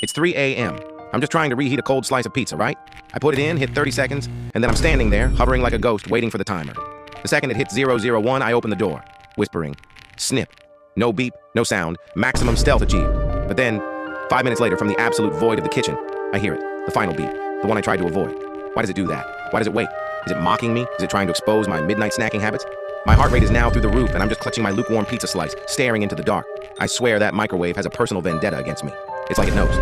It's 3 a.m. I'm just trying to reheat a cold slice of pizza, right? I put it in, hit 30 seconds, and then I'm standing there, hovering like a ghost, waiting for the timer. The second it hits 001, I open the door, whispering, snip. No beep, no sound, maximum stealth achieved. But then, 5 minutes later, from the absolute void of the kitchen, I hear it, the final beep, the one I tried to avoid. Why does it do that? Why does it wait? Is it mocking me? Is it trying to expose my midnight snacking habits? My heart rate is now through the roof, and I'm just clutching my lukewarm pizza slice, staring into the dark. I swear that microwave has a personal vendetta against me. It's like it knows.